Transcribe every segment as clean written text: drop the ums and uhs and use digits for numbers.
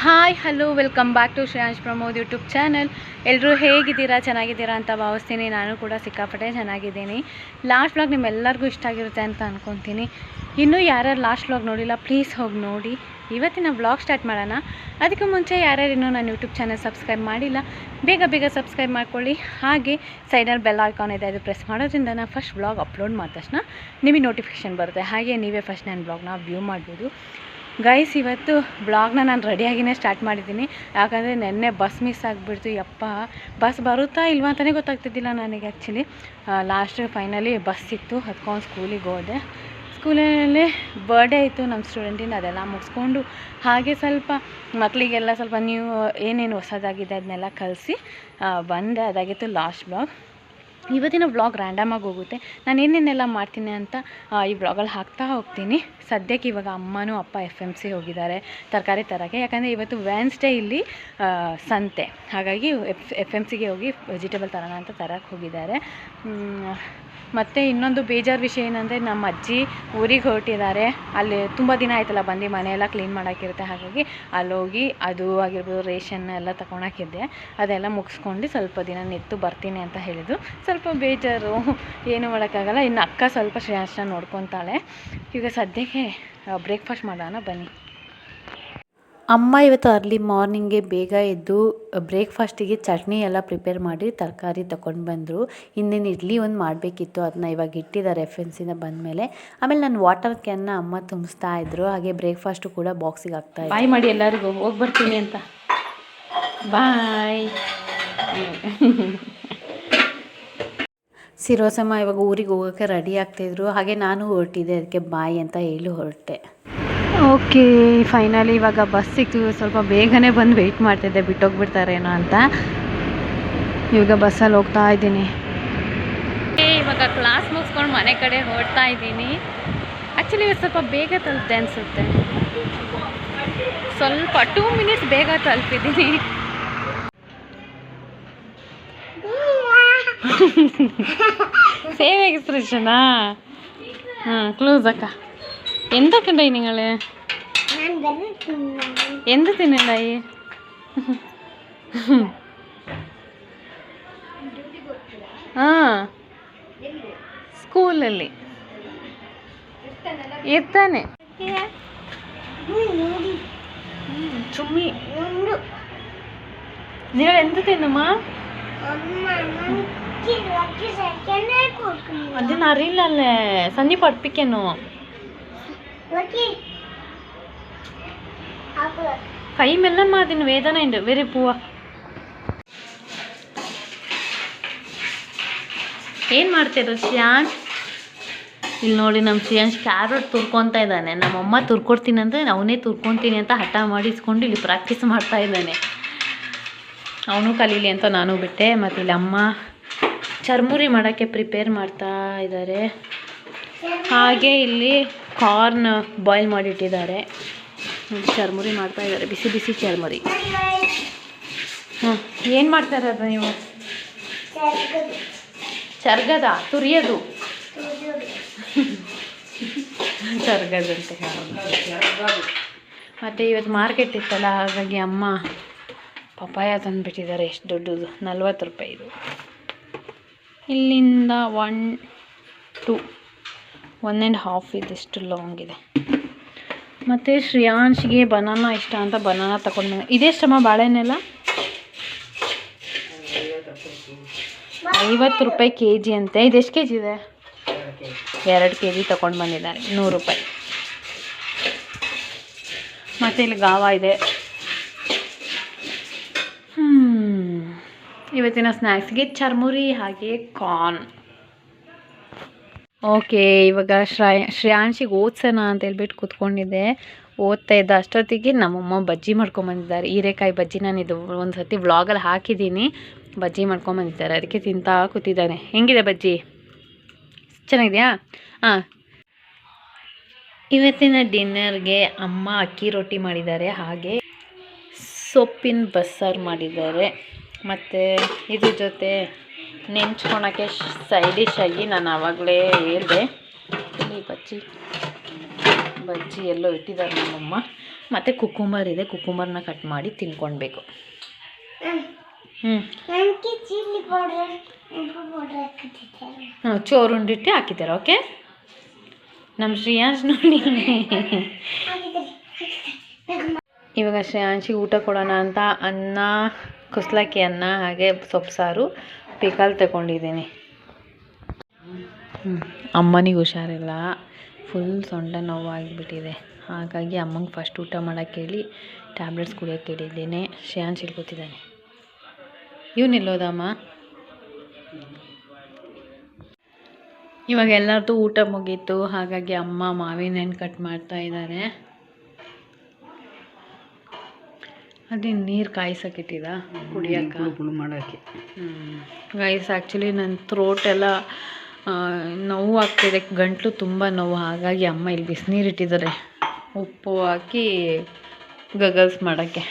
Hi hello welcome back to Shreyansh Pramod YouTube channel. ಎಲ್ಲರೂ ಹೇಗಿದ್ದೀರಾ? ಚೆನ್ನಾಗಿದ್ದೀರಾ ಅಂತ ಭಾವಿಸ್ತೀನಿ. ನಾನು ಕೂಡ ಸಿಕ್ಕಾಪಟ್ಟೆ ಚೆನ್ನಾಗಿದ್ದೀನಿ. ಲಾಸ್ಟ್ ವ್ಲಾಗ್ ನಿಮ್ಮೆಲ್ಲರಿಗೂ ಇಷ್ಟ ಆಗಿರುತ್ತೆ ಅಂತ ಅಂದ್ಕೊತೀನಿ. ಇನ್ನೂ ಯಾರ್ಯಾರು ಲಾಸ್ಟ್ ವ್ಲಾಗ್ ನೋಡಿಲ್ಲ ಪ್ಲೀಸ್ ಹೋಗಿ ನೋಡಿ. ಇವತ್ತಿನ ವ್ಲಾಗ್ ಸ್ಟಾರ್ಟ್ ಮಾಡೋಣ. ಅದಕ್ಕೂ ಮುಂಚೆ ಯಾರ್ಯಾರು ಇನ್ನೂ ನನ್ನ ಯೂಟ್ಯೂಬ್ ಚಾನಲ್ ಸಬ್ಸ್ಕ್ರೈಬ್ ಮಾಡಿಲ್ಲ ಬೇಗ ಸಬ್ಸ್ಕ್ರೈಬ್ ಮಾಡ್ಕೊಳ್ಳಿ. ಹಾಗೆ ಸೈಡಲ್ಲಿ ಬೆಲ್ ಐಕಾನ್ ಇದೆ, ಅದು ಪ್ರೆಸ್ ಮಾಡೋದ್ರಿಂದ ನಾನು ಫಸ್ಟ್ ವ್ಲಾಗ್ ಅಪ್ಲೋಡ್ ಮಾಡಿದ ತಕ್ಷಣ ನಿಮಗೆ ನೋಟಿಫಿಕೇಷನ್ ಬರುತ್ತೆ. ಹಾಗೆ ನೀವೇ ಫಸ್ಟ್ ನನ್ನ ವ್ಲಾಗ್ನ ವ್ಯೂ ಮಾಡ್ಬೋದು. ಗೈಸ್, ಇವತ್ತು ಬ್ಲಾಗ್ನ ನಾನು ರೆಡಿಯಾಗಿಯೇ ಸ್ಟಾರ್ಟ್ ಮಾಡಿದ್ದೀನಿ. ಯಾಕಂದರೆ ನೆನ್ನೆ ಬಸ್ ಮಿಸ್ ಆಗಿಬಿಡ್ತು. ಯಪ್ಪ, ಬಸ್ ಬರುತ್ತಾ ಇಲ್ವಾ ಅಂತಲೇ ಗೊತ್ತಾಗ್ತಿದ್ದಿಲ್ಲ ನನಗೆ. ಆ್ಯಕ್ಚುಲಿ ಲಾಸ್ಟ್ ಫೈನಲಿ ಬಸ್ ಸಿಕ್ತು, ಹತ್ಕೊಂಡು ಸ್ಕೂಲಿಗೆ ಹೋದೆ. ಸ್ಕೂಲಲ್ಲಿ ಬರ್ಡೇ ಇತ್ತು ನಮ್ಮ ಸ್ಟೂಡೆಂಟಿಂದ, ಅದೆಲ್ಲ ಮುಗಿಸ್ಕೊಂಡು ಹಾಗೆ ಸ್ವಲ್ಪ ಮಕ್ಕಳಿಗೆಲ್ಲ ಸ್ವಲ್ಪ ಏನೇನು ಹೊಸದಾಗಿದೆ ಅದನ್ನೆಲ್ಲ ಕಲಿಸಿ ಬಂದೆ. ಅದಾಗಿತ್ತು ಲಾಸ್ಟ್ ಬ್ಲಾಗ್. ಇವತ್ತಿನ ವ್ಲಾಗ್ ರ್ಯಾಂಡಮಾಗಿ ಹೋಗುತ್ತೆ. ನಾನು ಏನೇನೆಲ್ಲ ಮಾಡ್ತೀನಿ ಅಂತ ಈ ವ್ಲಾಗಲ್ಲಿ ಹಾಕ್ತಾ ಹೋಗ್ತೀನಿ. ಸದ್ಯಕ್ಕೆ ಇವಾಗ ಅಮ್ಮನೂ ಅಪ್ಪ FMC ಹೋಗಿದ್ದಾರೆ ತರಕಾರಿ ತರೋಕ್ಕೆ. ಯಾಕಂದರೆ ಇವತ್ತು ವೆನ್ಸ್ಡೇ ಇಲ್ಲಿ ಸಂತೆ, ಹಾಗಾಗಿ FMCಗೆ ಹೋಗಿ ವೆಜಿಟೇಬಲ್ ತರೋಣ ಅಂತ ತರಕ್ಕೆ ಹೋಗಿದ್ದಾರೆ. ಮತ್ತು ಇನ್ನೊಂದು ಬೇಜಾರು ವಿಷಯ ಏನಂದರೆ ನಮ್ಮ ಅಜ್ಜಿ ಊರಿಗೆ ಹೊರಟಿದ್ದಾರೆ. ಅಲ್ಲಿ ತುಂಬ ದಿನ ಆಯ್ತಲ್ಲ ಬಂದು ಮನೆಯೆಲ್ಲ ಕ್ಲೀನ್ ಮಾಡೋಕ್ಕಿರುತ್ತೆ. ಹಾಗಾಗಿ ಅಲ್ಲೋಗಿ ಅದು ಆಗಿರ್ಬೋದು ರೇಷನ್ ಎಲ್ಲ ತಗೊಳಕ್ಕಿದ್ದೆ, ಅದೆಲ್ಲ ಮುಗಿಸ್ಕೊಂಡು ಸ್ವಲ್ಪ ದಿನ ನಿಂತು ಬರ್ತೀನಿ ಅಂತ ಹೇಳಿದ್ರು. ಸ್ವಲ್ಪ ಬೇಜಾರು, ಏನು ಮಾಡೋಕ್ಕಾಗಲ್ಲ. ಇನ್ನು ಅಕ್ಕ ಸ್ವಲ್ಪ ಶ್ರೇಯಾಂಶನ ನೋಡ್ಕೊತಾಳೆ. ಈಗ ಸದ್ಯಕ್ಕೆ ಬ್ರೇಕ್ಫಾಸ್ಟ್ ಮಾಡೋಣ ಬನ್ನಿ. ಅಮ್ಮ ಇವತ್ತು ಅರ್ಲಿ ಮಾರ್ನಿಂಗ್ಗೆ ಬೇಗ ಎದ್ದು ಬ್ರೇಕ್ಫಾಸ್ಟಿಗೆ ಚಟ್ನಿ ಎಲ್ಲ ಪ್ರಿಪೇರ್ ಮಾಡಿ ತರಕಾರಿ ತೊಗೊಂಡು ಬಂದರು. ಇನ್ನೇನು ಇಡ್ಲಿ ಒಂದು ಮಾಡಬೇಕಿತ್ತು, ಅದನ್ನ ಇವಾಗ ಇಟ್ಟಿದ್ದಾರೆ FMCಯಿಂದ ಬಂದಮೇಲೆ. ಆಮೇಲೆ ನಾನು ವಾಟರ್ ಕ್ಯಾನ್ನ ಅಮ್ಮ ತುಂಬಿಸ್ತಾ ಇದ್ರು. ಹಾಗೆ ಬ್ರೇಕ್ಫಾಸ್ಟು ಕೂಡ ಬಾಕ್ಸಿಗೆ ಹಾಕ್ತಾಯಿದ್ದೆ. ಬಾಯ್ ಮಾಡಿ ಎಲ್ಲರಿಗೂ, ಹೋಗಿ ಬರ್ತೀನಿ ಅಂತ. ಬಾಯ್. ಸಿರೋಸಮ್ಮ ಇವಾಗ ಊರಿಗೆ ಹೋಗೋಕ್ಕೆ ರೆಡಿ ಆಗ್ತಾಯಿದ್ರು. ಹಾಗೆ ನಾನು ಹೊರಟಿದ್ದೆ, ಅದಕ್ಕೆ ಬಾಯ್ ಅಂತ ಹೇಳಿ ಹೊರಟೆ. ಓಕೆ, ಫೈನಲಿ ಇವಾಗ ಬಸ್ ಸಿಕ್ತು. ಸ್ವಲ್ಪ ಬೇಗನೆ ಬಂದು ವೆಯ್ಟ್ ಮಾಡ್ತಿದ್ದೆ, ಬಿಟ್ಟೋಗ್ಬಿಡ್ತಾರೇನೋ ಅಂತ. ಇವಾಗ ಬಸ್ಸಲ್ಲಿ ಹೋಗ್ತಾ ಇದ್ದೀನಿ. ಇವಾಗ ಕ್ಲಾಸ್ ಮುಗಿಸ್ಕೊಂಡು ಮನೆ ಕಡೆ ಹೊರಡ್ತಾ ಇದ್ದೀನಿ. ಆ್ಯಕ್ಚುಲಿ ಇವತ್ತು ಸ್ವಲ್ಪ ಬೇಗ ತಲುಪಿದೆ ಅನಿಸುತ್ತೆ, ಸ್ವಲ್ಪ 2 ಮಿನಿಟ್ಸ್ ಬೇಗ ತಲುಪಿದ್ದೀನಿ. ಸೇವ್ ಎಕ್ಸ್ಪ್ರೆಷನಾ? ക്ലൂസ് അക്ക എന്തൊക്കെ ഉണ്ടായി നിങ്ങൾ? എന്ത് തിന്നുണ്ടായി? സ്കൂളಲ್ಲಿ ಇರ್ತಾನೆ. ಚುಮ್ಮಿ, നിങ്ങൾ എന്ത് തിന്നുമ്മ? അതിനറിയില്ലല്ലേ, സന്നി പഠിപ്പിക്കുന്നു. കൈ മെല്ലമ്മ, അതിന് വേദന ഉണ്ട്. വരെ പോവാ. ಏನು ಮಾಡ್ತಿರೋ ಶ್ರೇಯಾಂಶ್? ಇಲ್ಲಿ ನೋಡಿ, ನಮ್ಮ ಶ್ರೇಯಾಂಶ್ ಕ್ಯಾರೆಟ್ ತುರ್ಕೊತಾ ಇದ್ದಾನೆ. ನಮ್ಮಮ್ಮ ತುರ್ಕೊಡ್ತೀನಿ ಅಂದರೆ ಅವನೇ ತುರ್ಕೊತೀನಿ ಅಂತ ಹಠ ಮಾಡಿಸ್ಕೊಂಡು ಇಲ್ಲಿ ಪ್ರಾಕ್ಟೀಸ್ ಮಾಡ್ತಾ ಇದ್ದಾನೆ. ಅವನು ಕಲೀಲಿ ಅಂತ ನಾನು ಬಿಟ್ಟೆ. ಮತ್ತು ಇಲ್ಲಿ ಅಮ್ಮ ಚರ್ಮುರಿ ಮಾಡೋಕ್ಕೆ ಪ್ರಿಪೇರ್ ಮಾಡ್ತಾ ಇದ್ದಾರೆ. ಹಾಗೆ ಇಲ್ಲಿ ಕಾರ್ನ್ ಬಾಯ್ಲ್ ಮಾಡಿಟ್ಟಿದ್ದಾರೆ. ಚರ್ಮುರಿ ಮಾಡ್ತಾ ಇದ್ದಾರೆ, ಬಿಸಿ ಬಿಸಿ ಚರ್ಮುರಿ. ಏನು ಮಾಡ್ತಾ ಇರೋದು ನೀವು? ಚರ್ಗದ ತುರಿಯೋದು, ಚರ್ಗದಂತೆ. ಮತ್ತು ಇವತ್ತು ಮಾರ್ಕೆಟ್ ಇತ್ತಲ್ಲ, ಹಾಗಾಗಿ ಅಮ್ಮ ಪಪಾಯ ತಂದುಬಿಟ್ಟಿದ್ದಾರೆ. ಎಷ್ಟು ದೊಡ್ಡದು, 40 ರೂಪಾಯಿ ಇದು. ಇಲ್ಲಿಂದ 1, 2, 1.5 ಇದಿಷ್ಟು ಲಾಂಗ್ ಇದೆ. ಮತ್ತು ಶ್ರೇಯಾಂಶ್ಗೆ ಬನಾನಾ ಇಷ್ಟ ಅಂತ ಬನಾನಾ ತಗೊಂಡು ಬಂದ. ಇದೆಷ್ಟಮ್ಮ ಬಾಳೆಹಣ್ಣೆಲ್ಲ? 50 ರೂಪಾಯಿ kg ಅಂತೆ. ಇದು ಎಷ್ಟು kg ಇದೆ? 2 kg ತಗೊಂಡು ಬಂದಿದ್ದಾರೆ, 100 ರೂಪಾಯಿ. ಮತ್ತು ಇಲ್ಲಿ ಗಾವ ಇದೆ. ಇವತ್ತಿನ ಸ್ನ್ಯಾಕ್ಸ್ಗೆ ಚರ್ಮುರಿ ಹಾಗೆ ಕಾರ್ನ್. ಓಕೆ, ಇವಾಗ ಶ್ರೇಯಾಂಶಿಗೆ ಓದ್ಸೋಣ ಅಂತ ಹೇಳ್ಬಿಟ್ಟು ಕೂತ್ಕೊಂಡಿದ್ದೆ. ಓದ್ತಾ ಇದ್ದ ಅಷ್ಟೊತ್ತಿಗೆ ನಮ್ಮಮ್ಮ ಬಜ್ಜಿ ಮಾಡ್ಕೊಂಬಂದಿದ್ದಾರೆ. ಹೀರೆಕಾಯಿ ಬಜ್ಜಿ. ನಾನು ಇದು ಒಂದು ಸರ್ತಿ ವ್ಲಾಗಲ್ಲಿ ಹಾಕಿದ್ದೀನಿ. ಬಜ್ಜಿ ಮಾಡ್ಕೊಂಬಂದಿದ್ದಾರೆ, ಅದಕ್ಕೆ ತಿಂತಾ ಕೂತಿದ್ದಾನೆ. ಹೆಂಗಿದೆ ಬಜ್ಜಿ? ಚೆನ್ನಾಗಿದೆಯಾ? ಇವತ್ತಿನ ಡಿನ್ನರ್ಗೆ ಅಮ್ಮ ಅಕ್ಕಿ ರೊಟ್ಟಿ ಮಾಡಿದ್ದಾರೆ, ಹಾಗೆ ಸೊಪ್ಪಿನ ಬಸ್ಸಾರು ಮಾಡಿದ್ದಾರೆ. ಮತ್ತು ಇದ್ರ ಜೊತೆ ನೆಂಚ್ಕೊಳಕ್ಕೆ ಸೈಡ್ ಡಿಶ್ ಆಗಿ ನಾನು ಆವಾಗಲೇ ಹೇಳಿದೆ, ಈ ಬಜ್ಜಿ ಎಲ್ಲೋ ಇಟ್ಟಿದ್ದಾರೆ ನಮ್ಮಮ್ಮ. ಮತ್ತು ಕುಕ್ಕುಂಬರ್ ಇದೆ, ಕುಕ್ಕುಂಬರ್ನ ಕಟ್ ಮಾಡಿ ತಿನ್ಕೊಳ್ಬೇಕು. ಚೋರುಂಡಿಟ್ಟು ಹಾಕಿದ್ದಾರೆ. ಓಕೆ, ನಮ್ಮ ಶ್ರೇಯಾಂಶ್ ನೋಡಿ. ಇವಾಗ ಶ್ರೇಯಾಂಶಿಗೆ ಊಟ ಕೊಡೋಣ ಅಂತ ಅನ್ನ, ಕುಸ್ಲಕ್ಕಿ ಅನ್ನ, ಹಾಗೆ ಸೊಪ್ಪು ಸಾರು, ಪಿಕಲ್ ತಗೊಂಡಿದ್ದೀನಿ. ಅಮ್ಮನಿಗೆ ಹುಷಾರಿಲ್ಲ, ಫುಲ್ ಸೊಂಟ ನೋವಾಗಿಬಿಟ್ಟಿದೆ. ಹಾಗಾಗಿ ಅಮ್ಮಂಗೆ ಫಸ್ಟ್ ಊಟ ಮಾಡೋಕ್ಕೆ ಹೇಳಿ ಟ್ಯಾಬ್ಲೆಟ್ಸ್ ಕುಡಿಯೋಕ್ಕೆ ಹೇಳಿದ್ದೀನಿ. ಶ್ರೇಯಾಂಶ್ ಇಲ್ಲಿ ಕೂತಿದ್ದಾನೆ. ಇವನಿಲ್ಲೋದಮ್ಮ. ಇವಾಗ ಎಲ್ಲರದ್ದು ಊಟ ಮುಗೀತು, ಹಾಗಾಗಿ ಅಮ್ಮ ಮಾವಿನ ಹಣ್ಣು ಕಟ್ ಮಾಡ್ತಾ ಇದ್ದಾರೆ. ಅದೇ ನೀರು ಕಾಯಿಸೋಕ್ಕಿಟ್ಟಿದ ಕುಡಿಯೋಕ್ಕೆ ಮಾಡೋಕ್ಕೆ. ಗೈಸ್, ಆ್ಯಕ್ಚುಲಿ ನನ್ನ ಥ್ರೋಟ್ ಎಲ್ಲ ನೋವು ಆಗ್ತಿದೆ, ಗಂಟಲು ತುಂಬ ನೋವು. ಹಾಗಾಗಿ ಅಮ್ಮ ಇಲ್ಲಿ ಬಿಸಿನೀರು ಇಟ್ಟಿದ್ದಾರೆ, ಉಪ್ಪು ಹಾಕಿ ಗಗಲ್ಸ್ ಮಾಡೋಕ್ಕೆ.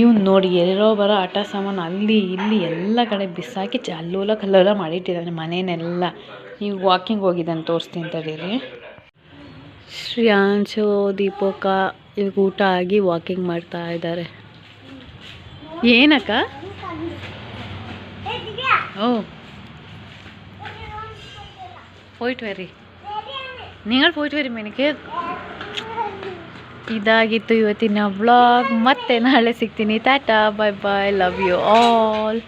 ಇವ್ನು ನೋಡಿ ಎಲ್ಲೋ ಬರೋ ಆಟ ಸಾಮಾನು ಅಲ್ಲಿ ಇಲ್ಲಿ ಎಲ್ಲ ಕಡೆ ಬಿಸಾಕಿ ಅಲ್ಲೋಲ ಕಲ್ಲೋಲ ಮಾಡಿಟ್ಟಿದ್ದಾನೆ ಮನೇನೆಲ್ಲ. ಈಗ ವಾಕಿಂಗ್ ಹೋಗಿದ್ದಾನೆ, ತೋರಿಸ್ತೀನಿ ತಡೀರಿ. ಶ್ರೇಯಾಂಶು, ದೀಪಕ ಇವಾಗ ಊಟ ಆಗಿ ವಾಕಿಂಗ್ ಮಾಡ್ತಾ ಇದ್ದಾರೆ. ಏನಕ್ಕ? ಓ, പോയിട്ട് വരി, നിങ്ങൾ പോയിട്ട് വരും. എനിക്ക് ಇದಾಗಿತ್ತು ಇವತ್ತಿನ ವ್ಲಾಗ್. ಮತ್ತೆ ನಾಳೆ ಸಿಗ್ತೀನಿ. Tata, bye bye, love you all.